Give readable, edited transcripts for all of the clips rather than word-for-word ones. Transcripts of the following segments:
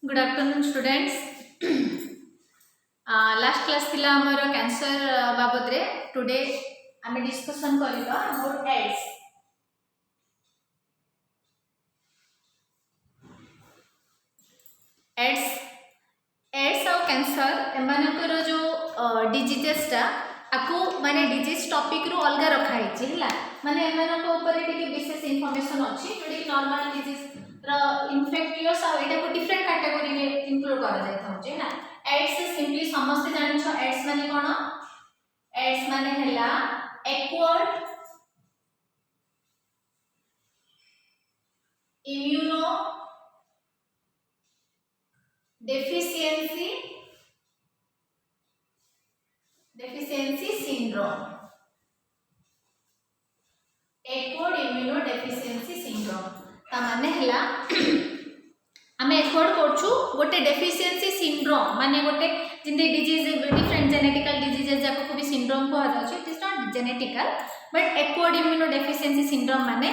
Good afternoon students. Last class थिला हमर cancer बाबद रे टुडे आमे डिस्कशन करितो अबाउट एड्स। एड्स एड्स और कैंसर एमानकर जो डिजीजेस टा आकु माने डिजीज टॉपिक रु अलगा रखा है हला माने एमानक ऊपर टिके विशेष इंफॉर्मेशन अछि जोडी कि नॉर्मल डिजीज रो इन्फेक्टियस आ एटा को डिफरेंट कैटेगरी रे इंक्लूड करा जाय थाउचे ना। एड्स सिंपली समस्त जानि छ एड्स माने कोन? एड्स माने हला acquired immuno deficiency syndrome। Acquired immuno deficiency syndrome ता माने हला आमे एक्वायर्ड करछु गोटे डेफिशिएंसी सिंड्रोम माने गोटे जिंदे डिजीज डिफरेंट जेनेटिकल डिजीजेस जाको को भी सिंड्रोम को आजाछि। It is not genetical but acquired immuno deficiency syndrome माने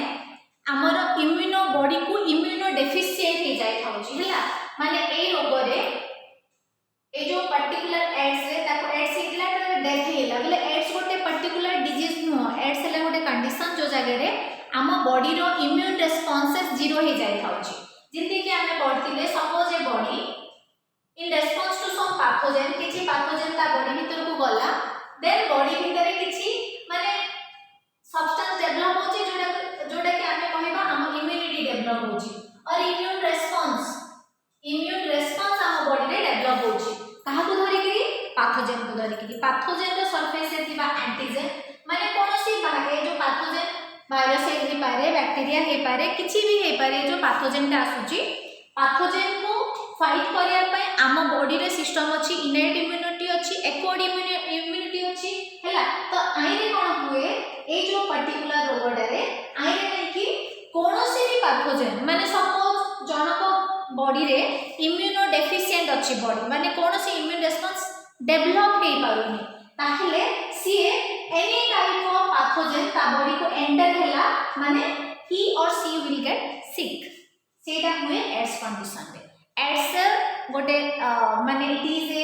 हमर इम्यूनो बॉडी को इम्यूनो डेफिशिएंट हो जाय थाउछि हला माने ए रोग रे ए जो पर्टिकुलर एड्स रे ताको एड्स हिला तो डेथ हिला बोले एड्स गोटे पर्टिकुलर डिजीज नो एड्स हला गोटे कंडीशन जो जगह रे आम बॉडी रो इम्यून रेस्पोंसेस जीरो हो जाय थाउछि। जिंदे कि हमें पढ़थिले suppose a body in response to some pathogen किछि पैथोजेन ता बॉडी भीतर को गला देन बॉडी भीतर किछि माने सब्सटेंस डेवलप होछि जोडा कि हमें कहबा हम इम्यूनिटी डेवलप होछि और इम्यून रेस्पोंस हम बॉडी रे डेवलप होछि कहा को धरि कि पैथोजेन को धरि कि पैथोजेन रो सरफेस रे थिबा एंटीजन माने कोनोसी बाहर जो पैथोजेन वायरस हे पारे बैक्टीरिया हे पारे किछि भी हे पारे जो पैथोजेन ता आसुची पैथोजेन को फाइट करिया पय आम बॉडी रे सिस्टम अछि इनेट इम्यूनिटी अछि एक्वायर्ड इम्यूनिटी अछि हैला तो आइरे कोन हुए ए जो पर्टिकुलर रोगडा रे आइरे कि कोनोसी भी पैथोजेन माने सपोज जनको बॉडी रे इम्यूनो डेफिशिएंट अछि बॉडी माने कोनोसी इम्यून रेस्पोंस डेवलप हे पारुनी ताहले CA any type of pathogen ता बॉडी को एंटर हैला माने ही और सी विल गेट सिक सेटा हुए एड्स कंडीशन रे। एड्स गोटे माने इट इज ए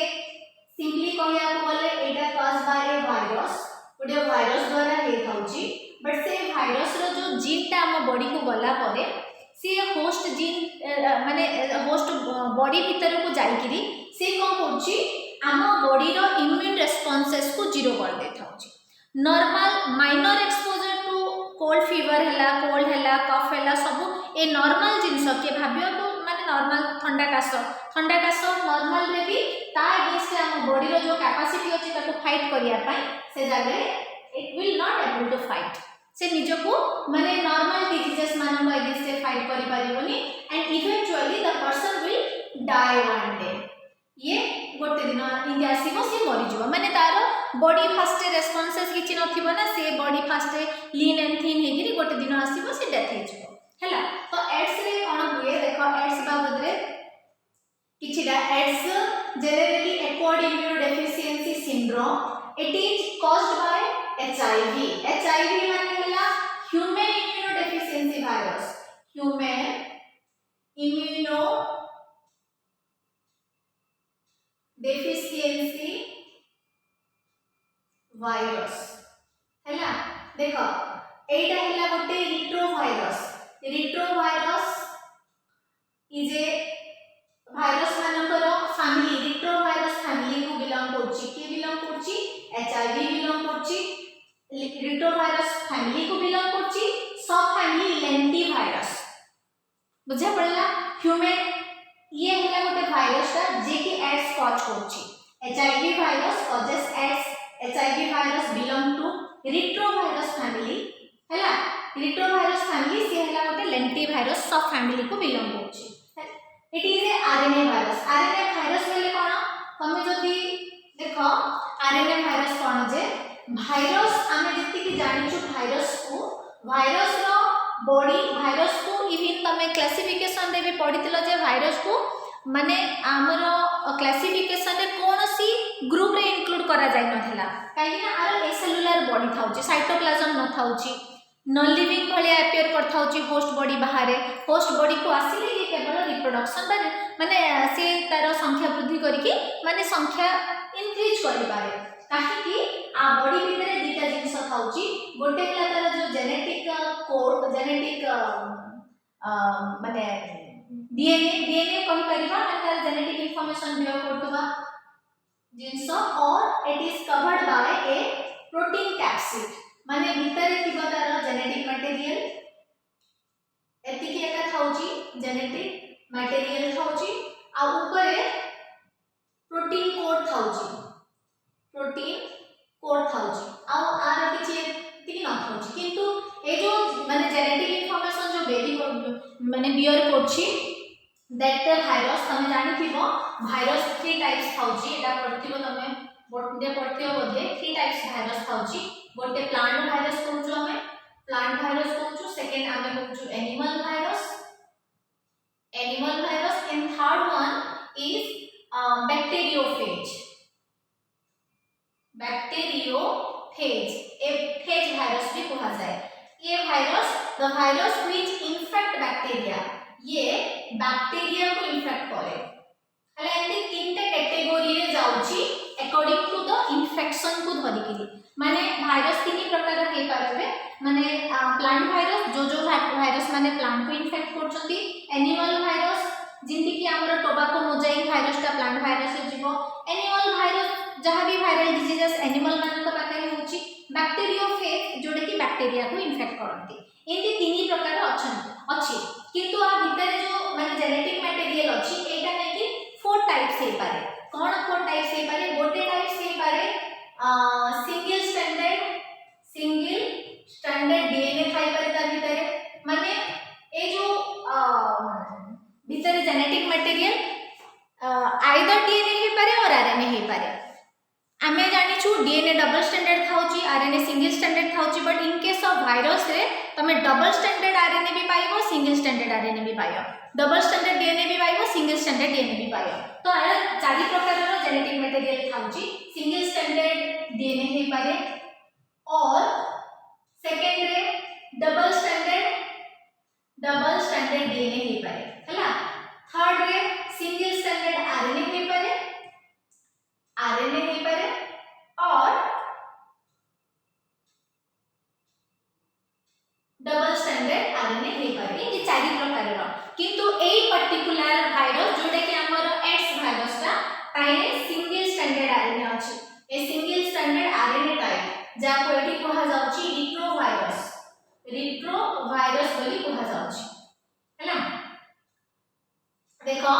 सिंपली कहया बोले एटा कॉज बाय ए वायरस गोटे वायरस द्वारा हे थाउची बट से वायरस रो जो जीन ता हम बॉडी को गला परे सी होस्ट जीन माने होस्ट बॉडी भीतर को जाईकिरी से कोन करची आम बॉडी रो इम्यून रेस्पोंसेस को जीरो कर दे थाउची। Normal minor exposure to cold fever हैला कोल्ड हैला कफ हैला सब ए नॉर्मल जिंस के भाबियो तो माने नॉर्मल ठंडा काश नॉर्मल रे भी ता अगेंस्ट हम बॉडी रो जो कैपेसिटी अछि ताको फाइट करिया पय से जागे it will not able to fight से निजो को माने नॉर्मल डिजीजेस मानन अगेंस्ट से फाइट करि परिबोनी and eventually the person will die one day. ये गोटे दिन इंडिया आसीबो से मरि जबो माने तारो बॉडी फास्ट रेस्पोंसेस किछि नथिबो ना से body fast lean and thin हेगिरी गोटे दिन आसीबो से डेथ हे जबो हैला। तो एड्स रे कोन हुए देखो एड्स बाबद रे किछिटा AIDS generally acquired immuno deficiency syndrome it is caused by HIV माने हला human immuno deficiency virus human immuno deficiency virus हैला। देखो एटा हैला गोटे रिट्रोवायरस इज ए वायरस मानकर फैमिली रिट्रोवायरस फैमिली को बिलोंग करछि के बिलोंग करछि एचआईवी बिलोंग करछि रिट्रोवायरस फैमिली को बिलोंग करछि सब फैमिली लेंटिवायरस बुझा पड़ला। ह्यूमन ये हैला गोटे वायरस ता जे कि एड्स कॉज करछि HIV virus causes AIDS HIV virus belong to retrovirus family हैला। रिट्रोवायरस फैमिली से हैला गोटे लेंटिवायरस सब फैमिली को बिलोंग करछि। It is a RNA virus बोले कोन तमे जदी देखो आरएनए वायरस कोन जे वायरस आमे जति कि जानि छु वायरस रो बॉडी वायरस को इवन तमे क्लासिफिकेशन रे भी पढितलो जे वायरस को माने हमरो क्लासिफिकेशन रे कोनोसी ग्रुप रे इंक्लूड करा जाय नथला काहे ना आरो ए सेलुलर बॉडी थाउची साइटोप्लाज्म न थाउची नॉन लिविंग भलिया अपियर करथा होची होस्ट बॉडी बाहर होस्ट बॉडी को आसिले ये केवल रिप्रोडक्शन माने से तार संख्या वृद्धि करके माने संख्या इंक्रीज करि पारे काहे कि आ बॉडी भितर दुटा जिंस थाउची गोटे हला तार जो जेनेटिक कोड जेनेटिक माने डीएनए कहि परिबा माने तार जेनेटिक इंफॉर्मेशन बियो करतबा जिंस और it is covered by A protein capsid माने भितर थिबा तार जेनेटिक मटेरियल एतिकी एका थाउची जेनेटिक मटेरियल थाउची आ ऊपर प्रोटीन कोड थाउची प्रोटीन कोड थाउची आ आर किछि एतिकी न थाउची किंतु ए जो माने जेनेटिक इंफॉर्मेशन जो बेबी माने बियर करछि दैट वायरस तमे जानि थिबो वायरस 3 टाइप्स थाउची एटा पढथिबो तमे बोटे पढथिबो बोधे 3 टाइप्स वायरस थाउची गोटे प्लांट वायरस कहूछु हमें प्लांट वायरस कहूछु सेकंड हमें कहूछु animal virus and third one is bacteriophage ए फेज वायरस भी कहा जाए ये virus the virus which infect bacteria ये बैक्टीरिया को इन्फेक्ट करे हले एंटी तीनटा कैटेगरी रे जाउची अकॉर्डिंग टू द इन्फेक्शन को धरिकली माने वायरस तीन प्रकार हे पारबे माने प्लांट वायरस जो वायरस माने प्लांट को इन्फेक्ट करछंती एनिमल वायरस जिंति कि हमर टोबैको मोजाइक वायरस ता प्लांट वायरस से जीवो एनिमल वायरस जहां भी वायरल डिजीजेस एनिमल मान को पाखरे होची बैक्टीरियोफेज जोडे कि बैक्टीरिया को इन्फेक्ट करंती एंती तीन प्रकार अछि किंतु आ भीतर जो माने जेनेटिक मटेरियल अछि एटा नै कि 4 टाइप्स हे पारे कोन 4 टाइप्स हे पारे गोटे टाइप्स हे पारे सिंगल स्टैंडर्ड डीएनए थाई पारे तार भीतर माने ए जो भीतर जेनेटिक मटेरियल आइदर डीएनए हे पारे और आरएनए हे पारे आमे जानि छु डीएनए डबल स्टैंडर्ड थाउची आरएनए सिंगल स्टैंडर्ड थाउची but in case of virus रे तमे डबल स्टैंडर्ड आरएनए भी पाइबो सिंगल स्टैंडर्ड आरएनए भी पाइबो डबल स्टैंडर्ड डीएनए भी पाइबो सिंगल स्टैंडर्ड डीएनए भी पाइबो तो आ चारि प्रकार रो जेनेटिक मटेरियल थाउची सिंगल स्टैंडर्ड डीएनए हे पारे और सेकंड रे डबल स्टैंडर्ड डीएनए हे पारे हला थर्ड रे सिंगल स्टैंडर्ड आरएनए हे पारे और डबल स्टैंडर्ड आरएनए हे पारे ये चारि प्रकार रो किंतु एई पर्टिकुलर वायरस जोडे कि हमर एड्स वायरस ता ताइने सिंगल स्टैंडर्ड आरएनए अछि a single standard RNA type जाको एठी कहा जाउची रिट्रो वायरस बोली कहा जाउची हैला देखो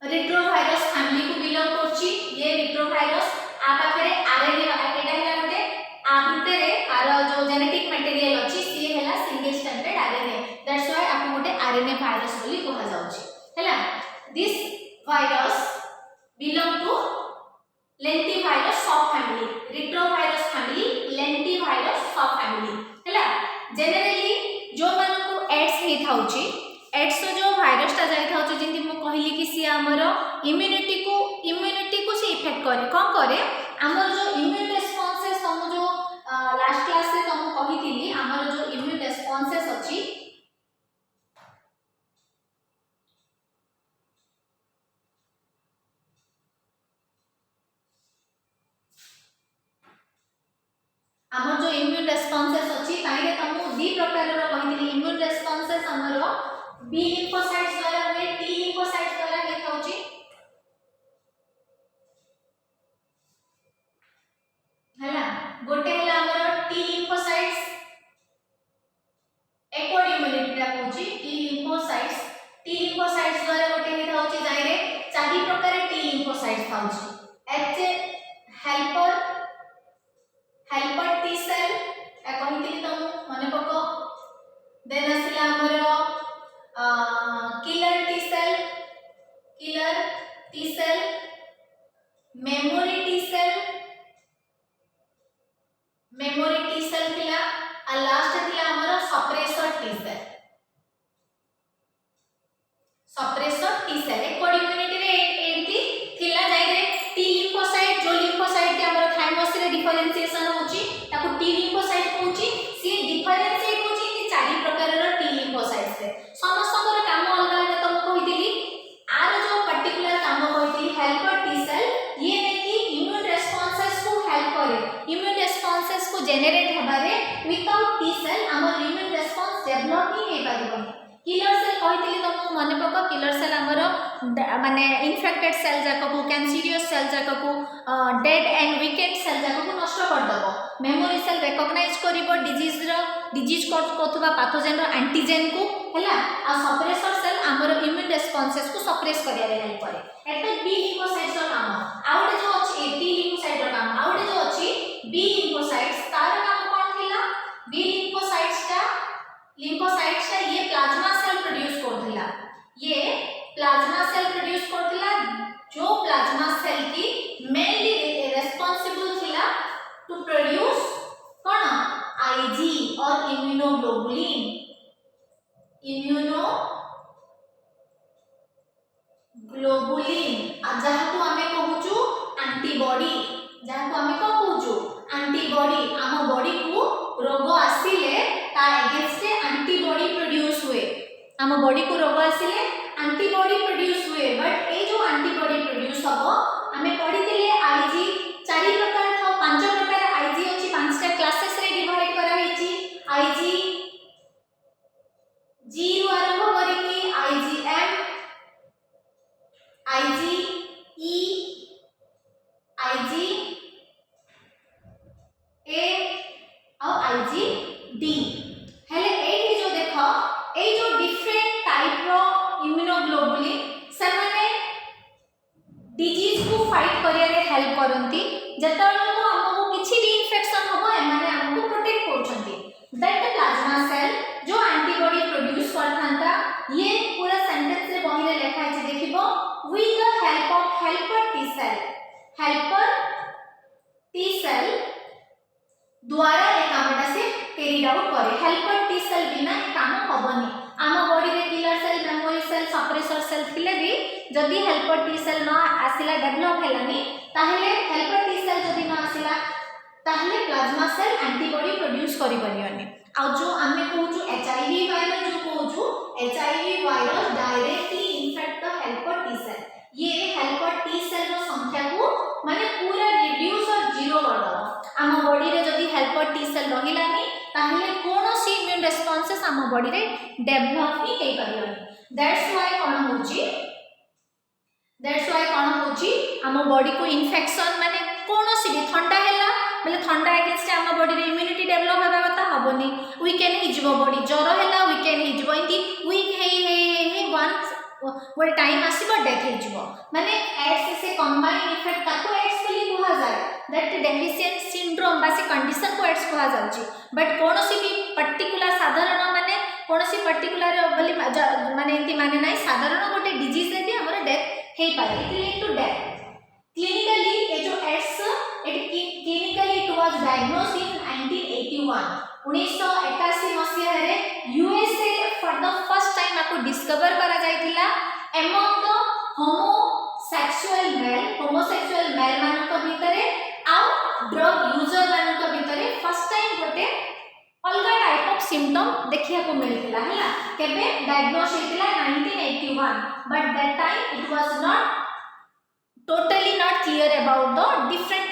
रिट्रो वायरस फैमिली को बिलोंग करची ये रिट्रो वायरस आ पाखरे आरएनए एटा हैला गोटे आ भितरे आर जो जेनेटिक मटेरियल अछि सी हैला single standard RNA that's why आपको गोटे आरएनए वायरस बोली कहा जाउची हैला दिस वायरस बिलोंग टू लेंटिवायरस सब फैमिली रिट्रो वायरस फैमिली लेंटिवायरस सब फैमिली हैला जनरली जो मन को एड्स हे थाउची एड्स जो वायरस ता जाई थाउची जिंति मु कहली कि सी हमर इम्यूनिटी को से इफेक्ट करे कोन करे हमर जो इम्यून रिस्पांसेस हम जो लास्ट क्लास से हम कहितिली हमर जो इम्यून रिस्पांसेस अछि हमर जो इम्यून रिस्पांसेस अछि ताइले हमु दी प्रकार रो कहितिली इम्यून रिस्पांसेस हमर बी लिम्फोसाइट्स द्वारा हुए टी लिम्फोसाइट्स द्वारा हे थाउची हैला गोटे हैला हमर टी लिम्फोसाइट्स एक्वाड इम्यूनिटी रा कहूची टी लिम्फोसाइट्स द्वारा गोटे हे थाउची जाइरे चारि प्रकार टी लिम्फोसाइट्स थाउची एच हेल्पर टी सेल ए कहितिली तम मने पको देन आसिला हमर killer T cell memory T cell थिला आ लास्ट थिला हमर suppressor T cell acquired immunity रे एंटी थिला जाइरे टी लिम्फोसाइट के हमर थाइमस रे डिफरेंशिएशन होची ताको टी लिम्फोसाइट कहूची सी टी सेल हमर इम्यून रिस्पांस डेवलप ही हे परिबनी किलर सेल कहितली तुमको मन पक किलर सेल हमर माने इन्फेक्टेड सेल जाक को कैंसरियस सेल जाक को डेड एंड वीकेंड सेल जाक को नष्ट कर दबो मेमोरी सेल रिकॉग्नाइज करिवो डिजीज कोथबा पैथोजेन रो एंटीजेन को हैला आ सप्रेसर सेल हमर इम्यून रिस्पांसेस को सप्रेस करिया रे हेल्प करे एटा बी लिम्फोसाइट्स रो काम आउटे जो अछि टी लिम्फोसाइट रो काम आउटे जो अछि बी लिम्फोसाइट्स तार काम कोन थिला बी लिम्फोसाइट्स का ये प्लाज्मा सेल प्रोड्यूस करथिला ये प्लाज्मा सेल प्रोड्यूस करथिला जो प्लाज्मा सेल की मेनली रेस्पोंसिबल थिला टू प्रोड्यूस कोन आईजी और इम्यूनोग्लोबुलिन जहाँ को हमें कहूचु एंटीबॉडी जहाँ को हमें कहूचु एंटीबॉडी आम बॉडी को रोग आसिले ता अगेंस्ट एंटीबॉडी प्रोड्यूस हुए आम बॉडी को रोग आसिले एंटीबॉडी प्रोड्यूस हुए बट ए जो एंटीबॉडी प्रोड्यूस हबो हमें पढ़िथिले आईजी चारि प्रकार था पांच प्रकार आईजी अछि पांचटा क्लासेस रे डिवाइड करा हेछि आईजी जी रु आरंभ करिकि आईजीएम आईजीई आईजी ए और आईजीडी हेले एठी जो देखो ए जो डिफरेंट टाइप रो इम्यूनोग्लोबुलिन से माने डिजीज को फाइट करिया रे हेल्प करंती जतलो को हमको किछि भी इन्फेक्शन होबो ए माने हमको प्रोटेक्ट करछंती दैट द प्लाज्मा सेल जो एंटीबॉडी प्रोड्यूस करथांता ये पूरा सेंटेंस रे बहिरे लिखा है देखिबो with the help of helper T cell द्वारा ए कामटा से कैरिड आउट करे हेल्पर टी सेल बिना ए काम होबनी आम बॉडी रे killer cell memory cell suppressor cell थिले भी जदी हेल्पर टी सेल न आसिला डेवलप हेलानी ताहले हेल्पर टी सेल जदी न आसिला ताहले प्लाज्मा सेल एंटीबॉडी प्रोड्यूस करि परियनी आ जो आमे कहूछु एचआईवी वायरस जो कहूछु HIV virus directly infect the helper T cell ये हेल्पर टी सेल रो संख्या को माने पूरा रिड्यूस और जीरो कर दबो आम बॉडी रे जदी हेल्पर टी सेल रहिलानी ताहले कोनोसी इम्यून रिस्पांसेस आम बॉडी रे डेवलप ही हे परियनी दैट्स व्हाई कोन होची आम बॉडी को इन्फेक्शन माने कोनोसी भी ठंडा हैला बोले ठंडा अगेंस्ट आम बॉडी रे इम्यूनिटी डेवलप हेबा कथा हबनी वीकेन ही जीवो बॉडी ज्वर हैला वीकेन ही जीवो इंती वीक हे वंस वो टाइम आसीबो डेथ हे जीवो माने एड्स से कंबाइन इफेक्ट ताको एड्स बोली कहा जाय दैट डेफिशिएंट सिंड्रोम बासी कंडीशन को एड्स कहा जाउची बट कोनोसी भी पर्टिकुलर साधारण माने कोनोसी पर्टिकुलर बोली माने इंती माने नाही साधारण गोटे डिजीज रे भी हमर डेथ हे पारे it lead to death clinically ए जो AIDS clinically it was diagnosed in 1981 मसिया रे USA for the first time आपको डिस्कवर करा जायतिला among the homosexual male मानक भितरे आ ड्रग यूजर मानक भितरे फर्स्ट टाइम गोटे अलगा टाइप ऑफ सिम्पटम देखिया को मिलतिला हैला केबे डायग्नोस हेतिला 1981 but that time it was not totally not clear about the different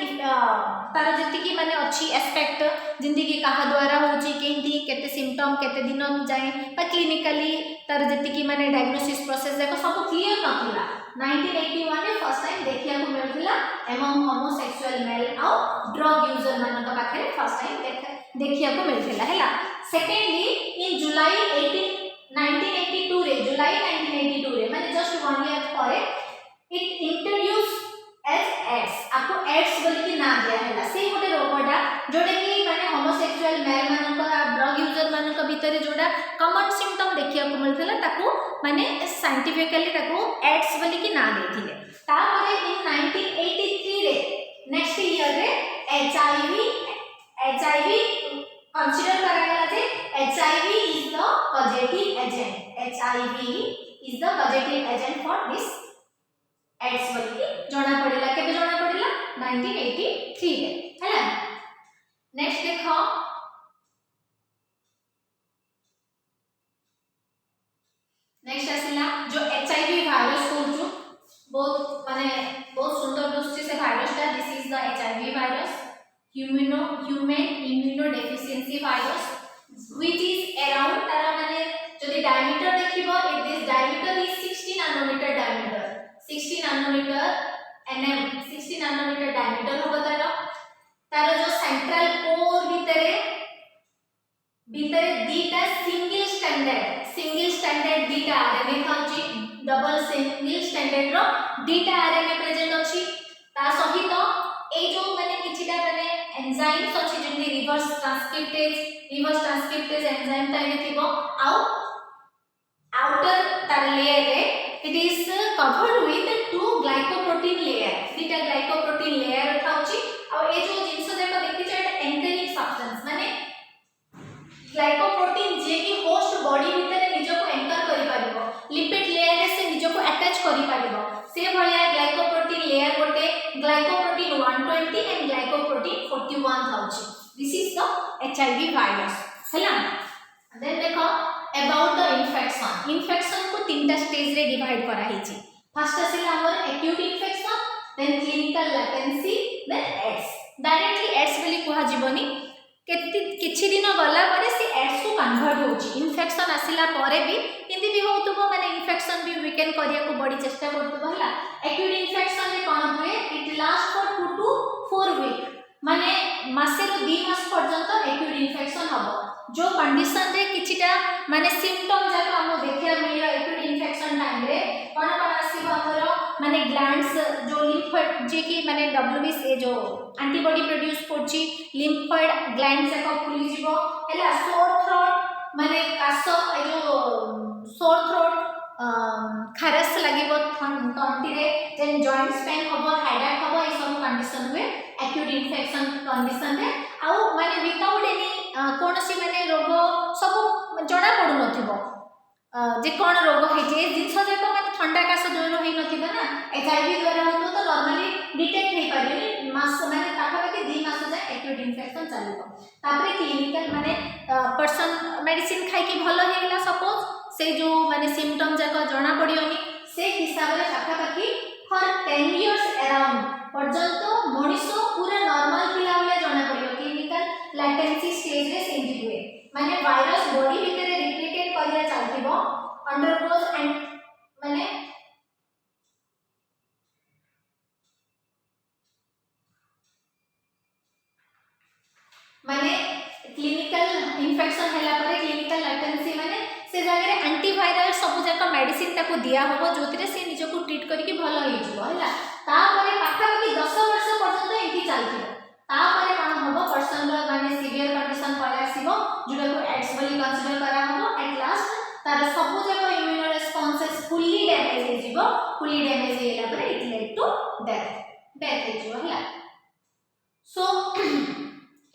तार जति की माने अच्छी एस्पेक्ट जिंदगी कहा द्वारा होची केंती केते सिम्पटम केते दिन जाए बा क्लिनिकली तार जति की माने डायग्नोसिस प्रोसेस देखो सब क्लियर नथिला 1981 में फर्स्ट टाइम देखिया को मिलथिला एमंग होमोसेक्सुअल मेल आ ड्रग यूजर मानक पाखरे फर्स्ट टाइम देखिया को मिलथिला हैला सेकेंडली इन जुलाई 1982 रे जुलाई 1982 रे माने जस्ट 1 ईयर परे इट इंट्रोड्यूस एज एड्स आपको एड्स बोली कि ना दिया हैला से गोटे रोगडा जोडे कि माने होमोसेक्सुअल मेल मानक ड्रग यूजर मानक भीतर जोडा कॉमन सिम्पटम देखिया को मिलथिला ताको माने साइंटिफिकली ताको एड्स बोली कि ना देथिले तापरे इन 1983 रे नेक्स्ट ईयर रे एचआईवी कंसीडर करा गला जे HIV is the positive agent for this AIDS बोली जणा पड़िला केबे जणा पड़िला 1983 रे हैला नेक्स्ट देखो नेक्स्ट आसिला जो एचआईवी वायरस कहूछु बहुत सुंदर दृष्टि से वायरसटा this is the HIV virus human immuno deficiency virus which is around तारा माने जदि diameter देखिबो this diameter is 60 nanometer diameter 60 nanometer nm 60 nanometer diameter होबो तारा जो सेंट्रल कोर भितरे दीटा सिंगल स्टैंडर्ड दीटा आरएनए थाउची डबल सिंगल स्टैंडर्ड रो दीटा आरएनए प्रेजेंट अछि ता सहित ए जो माने किछिटा माने एंजाइम्स अछि जेमि रिवर्स ट्रांसक्रिप्टेज एंजाइम ताने थिबो आउ आउटर तार लेयर रे it is covered with two glycoprotein layer दीटा ग्लाइकोप्रोटीन लेयर थाउची आ ए जो जिंस देखो देखि छै एंकरिंग सब्सटेंस माने ग्लाइकोप्रोटीन जे कि होस्ट बॉडी भितर निजो को एंकर करि पारिबो लिपिड लेयर रे से निजो को अटैच करि पारिबो से भलिया ग्लाइकोप्रोटीन लेयर गोटे ग्लाइकोप्रोटीन 120 एंड ग्लाइकोप्रोटीन 41 थाउची this is the HIV virus हैला देन देखो अबाउट द इन्फेक्शन को तीनटा स्टेज रे डिवाइड करा हिची फर्स्ट असिला हमर acute infection then clinical latency then AIDS directly AIDS बोली कुहा जीवनी किछि दिन गला परे से एड्स को कन्वर्ट होची इन्फेक्शन आसिला परे भी किंति भी होतबो माने इन्फेक्शन भी वीकेंड करिया को बड़ी चेष्टा करतबो हला एक्यूट इन्फेक्शन रे कोन होए it last for 2 to 4 week माने मासे रो 2 मास पर्यंत एक्यूट इन्फेक्शन हबो जो कंडीशन रे किछिटा माने सिम्पटम जाको हम देखिया मिलियो एक्यूट इन्फेक्शन टाइम रे कोन आसीबो हमरो माने ग्लैंड्स जो लिम्फोइड जे कि माने डब्ल्यूबीसी ए जो एंटीबॉडी प्रोड्यूस करची लिम्फोइड ग्लैंड्स जाको फुली जीवो हैला सोर थ्रोट माने कासो ए जो सोर थ्रोट खारस लागिबो तंती रे जेन जॉइंट्स पेन होबो हेडेक होबो ए सब कंडीशन हुए एक्यूट इन्फेक्शन कंडीशन रे आउ माने विदाउट एनी कोनसी माने रोग सब जणा पडु नथिबो जे कोन रोग है जे जिंस जेको माने ठंडा कास जोर होई नथिबो ना एचआईवी द्वारा होतो तो नॉर्मली डिटेक्ट हे पारिबे मास माने ताका के 2 मास जाय एक्यूट इन्फेक्शन चालिबो तापरे क्लिनिकल माने पर्सन मेडिसिन खाइ की भलो हे गेला सपोज से जो माने सिम्पटम जाको जणा पडियोनी से हिसाब रे ताका पाखी फॉर 10 इयर्स अराउंड पर्यंत मनिषो पूरा नॉर्मल थिला बेले जणा पडियो क्लिनिकल लैटेंसी स्टेज रे सेंजी हुए माने वायरस बॉडी भीतर रिप्लिकेट करिया चालथिबो अंडरगोज एंड माने क्लिनिकल इन्फेक्शन हैला परे क्लिनिकल लैटेंसी माने से जगह रे एंटीवायरल सब जाका मेडिसिन ताको दिया होबो जोतिरे से निजो को ट्रीट करके भलो होई जिवो हैला ता परे पाखा पाखी 10 वर्ष पर्यंत एठी चालथिबो ता परे कोन होबो पर्सन रो माने सिवियर कंडीशन पळे आसीबो जुडा को एड्स बोली कंसीडर करा होबो एट लास्ट तार सब जाका इम्यूनो रेस्पोंसेस फुल्ली डैमेज हे जिवो फुल्ली डैमेज हेला परे इट लेड टू डेथ हे जिवो हैला सो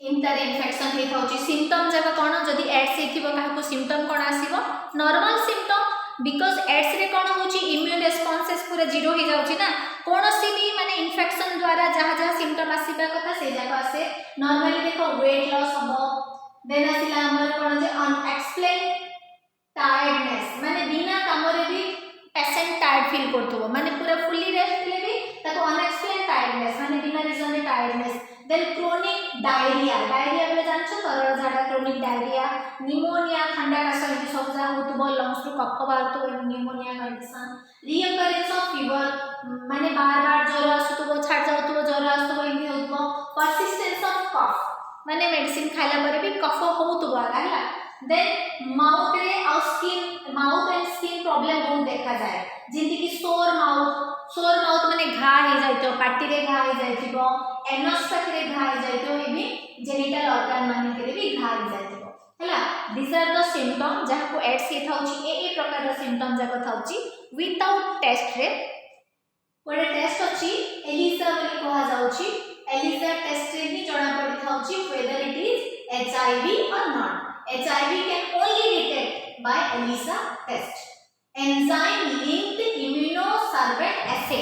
इंटर इन्फेक्शन हे थाउची सिम्पटम जाका कोन जदी एड्स हेथिबो काहा को सिम्पटम कोन आसीबो नॉर्मल सिम्पटम बिकॉज एड्स रे कोन होची इम्यून रेस्पोंसेस पूरा जीरो हे जाउची ना कोनोसी भी माने इन्फेक्शन द्वारा जहा जहा सिम्पटम आसीबा कथा से जाका आसे नॉर्मली देखो वेट लॉस होबो देन आसिला हमर कोन जे अनएक्सप्लेन टायर्डनेस माने बिना कामरे भी पेशेंट टायर्ड फील करथबो माने पूरा फुल्ली रेस्ट ले भी ताको अनएक्सप्लेन टायर्डनेस माने बिना रीजन रे टायर्डनेस देन क्रोनिक डायरिया बोले जानछो तरल झाड़ा क्रोनिक डायरिया निमोनिया ठंडा कास एमि सब जा होतबो लंग्स रो कफ बारतो pneumonia condition recurrence of fever माने बार बार ज्वर आसुतबो छाड़ जाउतबो ज्वर आसुतबो एमि होतबो परसिस्टेंस ऑफ कफ माने मेडिसिन खाइला परे भी कफ होतबो हैला then mouth and skin problem बहुत देखा जाए जेंति कि सोर माउथ माने घा हे जाइतो पाटी रे घा हे जाइतो एनस पाखरे घा हे जाइतो एबी जेनिटल ऑर्गन माने करे भी घा हे जाइतो हैला दिस आर द सिम्पटम जहा को एड्स हे थाउची ए प्रकार रो सिम्पटम जाको थाउची विदाउट टेस्ट रे कोडे टेस्ट अछि एलिसा बोली कहा जाउची एलिसा टेस्ट रे ही जणा पड़ी थाउची वेदर इट इज एचआईवी और not HIV can only detect by ELISA test enzyme linked immunosorbent assay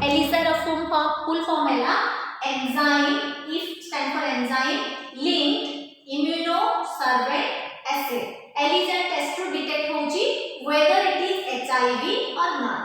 ELISA रो full form हैला enzyme if stand for enzyme linked immunosorbent assay ELISA test to detect होची whether it is HIV or not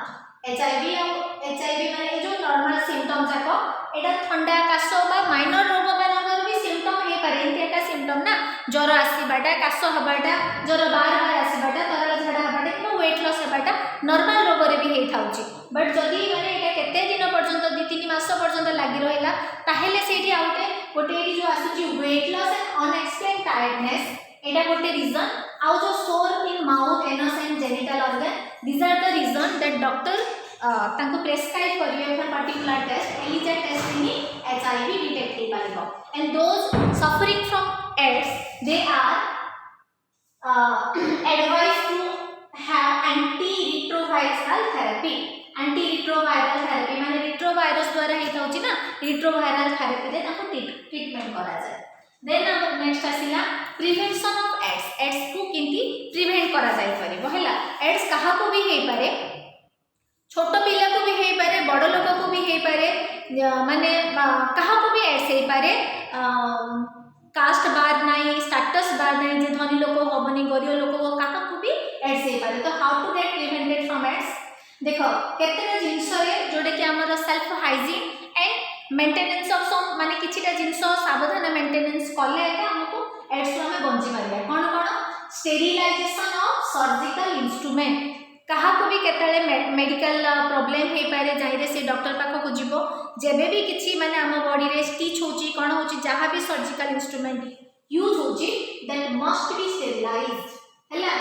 HIV माने जो normal symptom जाको एटा ठंडा कास बा minor रोग मानकर भी सिम्पटम हे पारे एंती एका सिम्पटम ना ज्वर आसीबाटा काश हबाटा ज्वर बार बार आसीबाटा तरल झाड़ा हबाटा कि वेट लॉस हबाटा नॉर्मल रोग रे भी हेई थाउची बट जदी माने एटा केते दिन पर्यंत 2-3 मास पर्यंत लागि रहला ताहेले सेठी आउटे गोटे एटी जो आसुची weight loss and unexplained tiredness एटा गोटे रीजन आउ जो sore in mouth anus and genital organ these are the reason that doctor तांको प्रेस्क्राइब करिवे for particular test ELISA test नी एचआईवी डिटेक्ट कर पारिबो and those suffering from AIDS they are advised to have antiretroviral therapy माने retrovirus द्वारा ही थाउची ना retroviral therapy रे ताको ट्रीटमेंट करा जाय देन हम नेक्स्ट आसीला प्रिवेंशन ऑफ एड्स को किंती प्रिवेंट करा जाय परिबो हैला एड्स कहा को भी हे पारे छोट पिला को भी हे पारे बड़ लोक को भी हे पारे माने कहा को भी एड्स हे पारे कास्ट बार नहीं स्टेटस बार नहीं जे धनी लोक होबनी गरीब लोक हो कहा को भी एड्स हे पारे तो how to get prevented from AIDS देखो केतेटा जिंस रे जोडे कि हमर self hygiene and maintenance of some माने किछिटा जिंस सावधान मेंटेनेंस कले एका हमको एड्स हमें बंची पारिया कोन कोन स्टेरिलाइजेशन ऑफ सर्जिकल इंस्ट्रूमेंट कहा को भी केतले मेडिकल प्रॉब्लम हे पारे जाइरे से डॉक्टर पाखो को जिवो जेबे भी किछि माने हम बॉडी रे स्टिच होची कोन होची जहां भी सर्जिकल इंस्ट्रूमेंट यूज होची दैट मस्ट बी स्टेरिलाइज्ड हला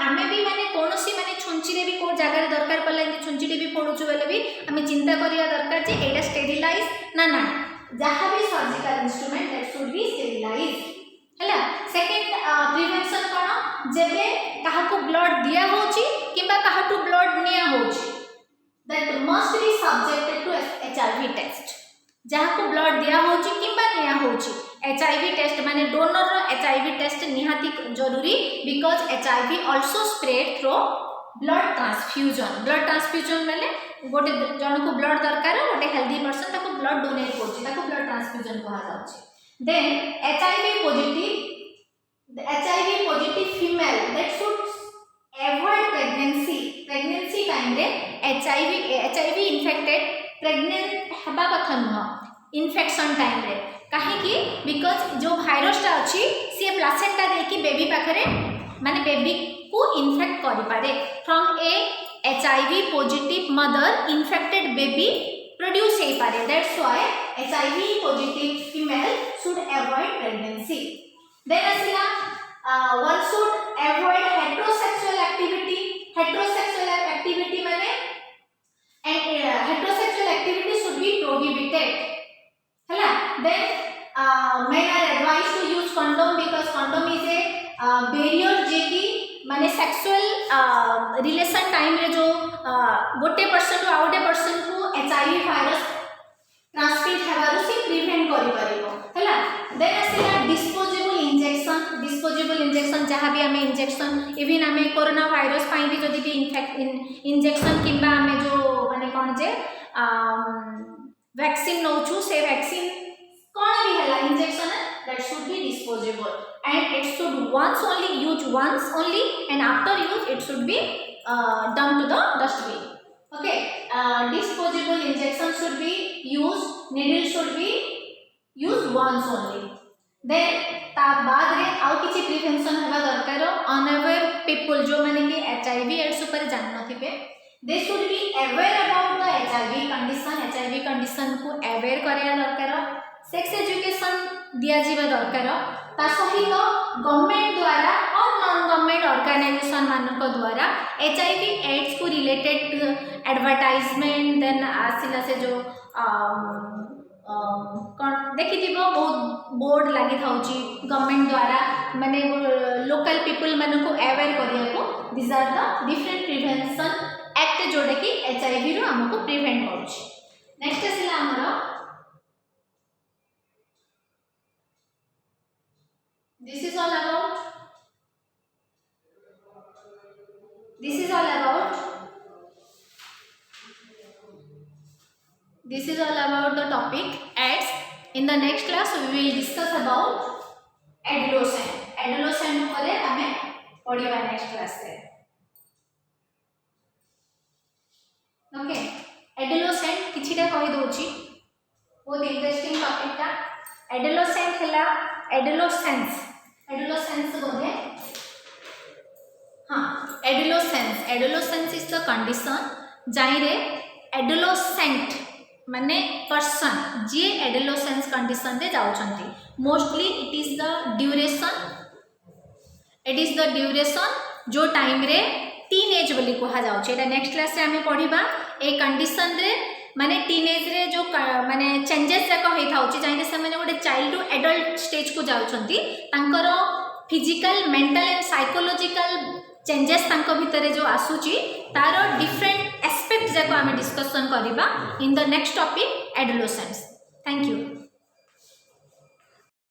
आमे भी माने कोनोसी माने छुंची रे भी को जगह रे दरकार पड़ला छुंची रे भी पडुछु बेले भी हमें चिंता करिया दरकार जे एटा स्टेरिलाइज ना जहां भी surgical instrument that should be sterilised हला सेकंड प्रिवेंशन कोन जेबे काहा को ब्लड दिया होची किबा काहा टू ब्लड निया होची that must be subjected to HIV test जहां को ब्लड दिया होची किबा निया होची एचआईवी टेस्ट माने डोनर रो एचआईवी टेस्ट निहाती जरूरी because HIV also spread through blood transfusion माने गोटे जन को ब्लड दरकार गोटे हेल्दी पर्सन ताको ब्लड डोनेट करची ताको ब्लड ट्रांसफ्यूजन कहा जाउची then HIV positive female that should avoid pregnancy time रे HIV infected pregnant हबा कथा नुह इन्फेक्शन टाइम रे काहे कि बिकॉज जो वायरस टा अछि से प्लासेंटा दे कि बेबी पाखरे माने बेबी को इन्फेक्ट करि पारे from A HIV positive mother infected baby produce हे पारे that's why HIV positive female should avoid pregnancy then asila one should avoid heterosexual activity mane and heterosexual activity should be prohibited hala then men are advised to use condom because condom is a barrier जे कि माने sexual relation time रे जो गोटे person to आउटे person को HIV virus transmit हेबारु से prevent करि परिबो हला then आसीला डिस्पोजेबल इंजेक्शन जहां भी हमें इंजेक्शन इवन हमें कोरोना वायरस पाई भी जदी भी इंजेक्शन किबा हमें जो माने कोन जे वैक्सीन नौछु से वैक्सीन कोन भी हला injection that should be disposable and it should use once only and after use it should be dumped to the dustbin okay disposable injection should be used needle should be used once only then ता बाद रे आउ किछि prevention हेबा दरकार unaware people जो माने कि एचआईवी एड्स ऊपर जान नथिबे they should be aware about the HIV condition को अवेयर करिया दरकार सेक्स एजुकेशन दिया जीवा दरकार ता सहित गवर्नमेंट द्वारा और नॉन गवर्नमेंट ऑर्गेनाइजेशन मानक द्वारा एचआईवी एड्स को रिलेटेड एडवर्टाइजमेंट देन आसिला से जो देखि दिबो बहुत बोर्ड लागि थाउची गवर्नमेंट द्वारा माने लोकल पीपल माने को अवेयर करिया को this are the different prevention act जोडे कि एचआईवी रो हमको प्रिवेंट करछि नेक्स्ट आसिला हमरो this is all about the topic AIDS. In the next class we will discuss about adolescent ऊपर हमें पढ़िबा नेक्स्ट क्लास रे ओके एडोलेसेंट किछिटा कहि दोछि बहुत इंटरेस्टिंग टॉपिक ता एडोलसेंट हैला एडोलसेंस बोले हाँ एडोलसेंस इज द कंडीशन जाइरे एडोलसेंट माने पर्सन जी एडोलसेंस कंडीशन रे जाउछंती mostly it is the duration जो टाइम रे टीनेज बोली कहा जाउछे एटा नेक्स्ट क्लास रे हमें पढ़िबा ए कंडीशन रे माने टीनेज रे जो माने चेंजेस जाक होई थाउची जाइने से माने गोटे चाइल्ड टू एडल्ट स्टेज को जाउछंती तांकर physical mental and psychological changes तांको भितरे जो आसुची तार डिफरेंट एस्पेक्ट जाको आमे डिस्कशन करिबा in the next topic adolescence. Thank you.